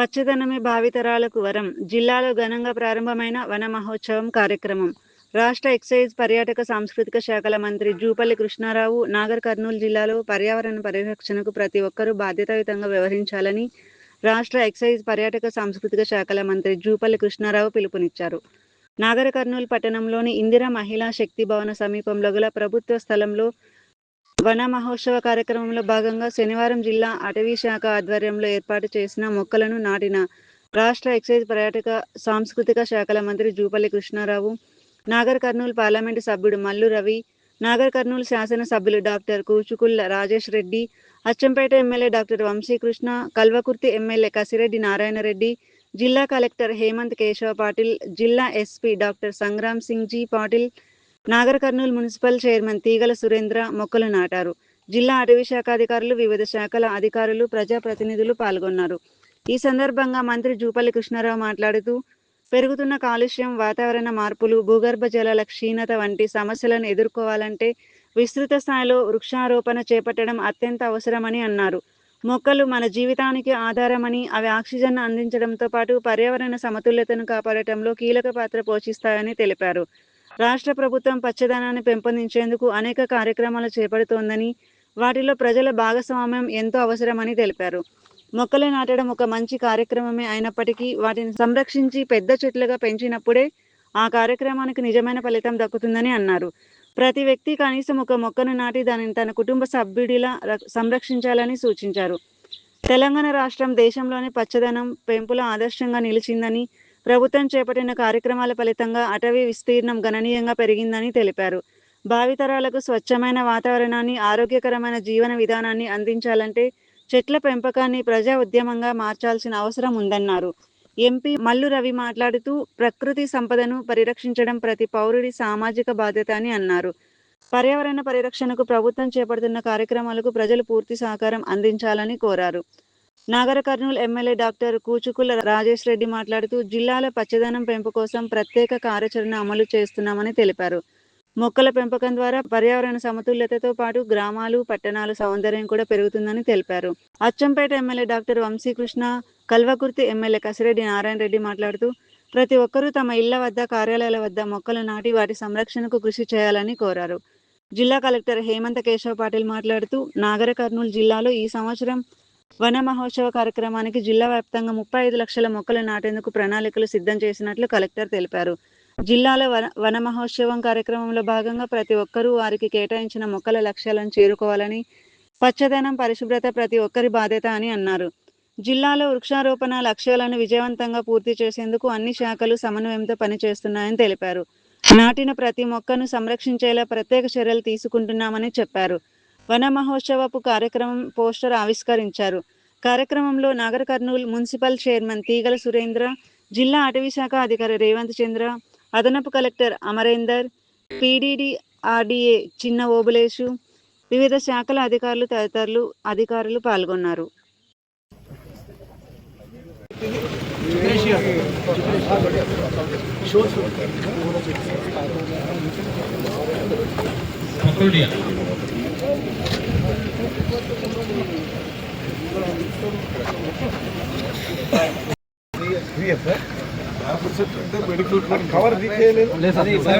పచ్చదనమే భావితరాలకు వరం. జిల్లాలో ఘనంగా ప్రారంభమైన వన మహోత్సవం కార్యక్రమం. రాష్ట్ర ఎక్సైజ్, పర్యాటక, సాంస్కృతిక శాఖల మంత్రి జూపల్లి కృష్ణారావు నాగర్ కర్నూలు జిల్లాలో పర్యావరణ పరిరక్షణకు ప్రతి ఒక్కరూ బాధ్యతాయుతంగా వ్యవహరించాలని రాష్ట్ర ఎక్సైజ్, పర్యాటక, సాంస్కృతిక శాఖల మంత్రి జూపల్లి కృష్ణారావు పిలుపునిచ్చారు. నాగర్ కర్నూలు పట్టణంలోని ఇందిరా మహిళా శక్తి భవన సమీపంలో గల ప్రభుత్వ స్థలంలో వన మహోత్సవ కార్యక్రమంలో భాగంగా శనివారం జిల్లా అటవీ శాఖ ఆధ్వర్యంలో ఏర్పాటు చేసిన మొక్కలను నాటిన రాష్ట్ర ఎక్సైజ్, పర్యాటక, సాంస్కృతిక శాఖల మంత్రి జూపల్లి కృష్ణారావు, నాగర్ కర్నూలు పార్లమెంటు సభ్యుడు మల్లు రవి, నాగర్ కర్నూలు శాసన సభ్యులు doctor Kuchukulla Rajesh Reddy, Achampet MLA doctor Vamshikrishna, Kalwakurthy MLA Kasireddy Narayanareddy, జిల్లా కలెక్టర్ హేమంత్ కేశవ పాటిల్, జిల్లా SP doctor Sangram Singh G Patil, Nagar Kurnool municipal chairman Teegala Surendra మొక్కలు నాటారు. జిల్లా అటవీ శాఖ అధికారులు, వివిధ శాఖల అధికారులు, ప్రజాప్రతినిధులు పాల్గొన్నారు. ఈ సందర్భంగా మంత్రి జూపల్లి కృష్ణారావు మాట్లాడుతూ, పెరుగుతున్న కాలుష్యం, వాతావరణ మార్పులు, భూగర్భ జలాల క్షీణత వంటి సమస్యలను ఎదుర్కోవాలంటే విస్తృత స్థాయిలో వృక్షారోపణ చేపట్టడం అత్యంత అవసరమని అన్నారు. మొక్కలు మన జీవితానికి ఆధారమని, అవి ఆక్సిజన్ అందించడంతో పాటు పర్యావరణ సమతుల్యతను కాపాడటంలో కీలక పాత్ర పోషిస్తాయని తెలిపారు. రాష్ట్ర ప్రభుత్వం పచ్చదనాన్ని పెంపొందించేందుకు అనేక కార్యక్రమాలు చేపడుతోందని, వాటిలో ప్రజల భాగస్వామ్యం ఎంతో అవసరమని తెలిపారు. మొక్కలు నాటడం ఒక మంచి కార్యక్రమమే అయినప్పటికీ వాటిని సంరక్షించి పెద్ద చెట్లుగా పెంచినప్పుడే ఆ కార్యక్రమానికి నిజమైన ఫలితం దక్కుతుందని అన్నారు. ప్రతి వ్యక్తి కనీసం ఒక మొక్కను నాటి దానిని తన కుటుంబ సభ్యుడిలా సంరక్షించాలని సూచించారు. తెలంగాణ రాష్ట్రం దేశంలోని పచ్చదనం పెంపుల ఆదర్శంగా నిలిచిందని, ప్రభుత్వం చేపట్టిన కార్యక్రమాల ఫలితంగా అటవీ విస్తీర్ణం గణనీయంగా పెరిగిందని తెలిపారు. భావితరాలకు స్వచ్ఛమైన వాతావరణాన్ని, ఆరోగ్యకరమైన జీవన విధానాన్ని అందించాలంటే చెట్ల పెంపకాన్ని ప్రజా ఉద్యమంగా మార్చాల్సిన అవసరం ఉందన్నారు. ఎంపీ మల్లు రవి మాట్లాడుతూ, ప్రకృతి సంపదను పరిరక్షించడం ప్రతి పౌరుడి సామాజిక బాధ్యత అని అన్నారు. పర్యావరణ పరిరక్షణకు ప్రభుత్వం చేపడుతున్న కార్యక్రమాలకు ప్రజలు పూర్తి సహకారం అందించాలని కోరారు. నాగర్ కర్నూలు ఎమ్మెల్యే డాక్టర్ కూచుకుల్ల రాజేష్ రెడ్డి మాట్లాడుతూ, జిల్లాలో పచ్చదనం పెంపు కోసం ప్రత్యేక కార్యాచరణ అమలు చేస్తున్నామని తెలిపారు. మొక్కల పెంపకం ద్వారా పర్యావరణ సమతుల్యతతో పాటు గ్రామాలు, పట్టణాల సౌందర్యం కూడా పెరుగుతుందని తెలిపారు. Achampet MLA doctor Vamshikrishna, Kalwakurthy MLA Kasireddy Narayanareddy మాట్లాడుతూ, ప్రతి ఒక్కరూ తమ ఇళ్ల వద్ద, కార్యాలయాల వద్ద మొక్కలు నాటి వాటి సంరక్షణకు కృషి చేయాలని కోరారు. జిల్లా కలెక్టర్ హేమంత్ కేశవ పాటిల్ మాట్లాడుతూ, నాగర్ కర్నూలు జిల్లాలో ఈ సంవత్సరం వన మహోత్సవ కార్యక్రమానికి జిల్లా వ్యాప్తంగా 35 లక్షల మొక్కలు నాటేందుకు ప్రణాళికలు సిద్ధం చేసినట్లు కలెక్టర్ తెలిపారు. జిల్లాలో వన మహోత్సవం కార్యక్రమంలో భాగంగా ప్రతి ఒక్కరూ వారికి కేటాయించిన మొక్కల లక్ష్యాలను చేరుకోవాలని, పచ్చదనం, పరిశుభ్రత ప్రతి ఒక్కరి బాధ్యత అని అన్నారు. జిల్లాలో వృక్షారోపణ లక్ష్యాలను విజయవంతంగా పూర్తి చేసేందుకు అన్ని శాఖలు సమన్వయంతో పనిచేస్తున్నాయని తెలిపారు. నాటిన ప్రతి మొక్కను సంరక్షించేలా ప్రత్యేక చర్యలు తీసుకుంటున్నామని చెప్పారు. వన మహోత్సవపు కార్యక్రమం పోస్టర్ ఆవిష్కరించారు. కార్యక్రమంలో నాగర్ కర్నూలు మున్సిపల్ చైర్మన్ తీగల సురేంద్ర, జిల్లా అటవీ శాఖ అధికారి రేవంత్ చంద్ర, అదనపు కలెక్టర్ అమరేందర్, పీడీడీ ఆర్డీఏ చిన్న ఓబులేషు, వివిధ శాఖల అధికారులు తదితరులు అధికారులు పాల్గొన్నారు. కవర్ తీసేయలేదు.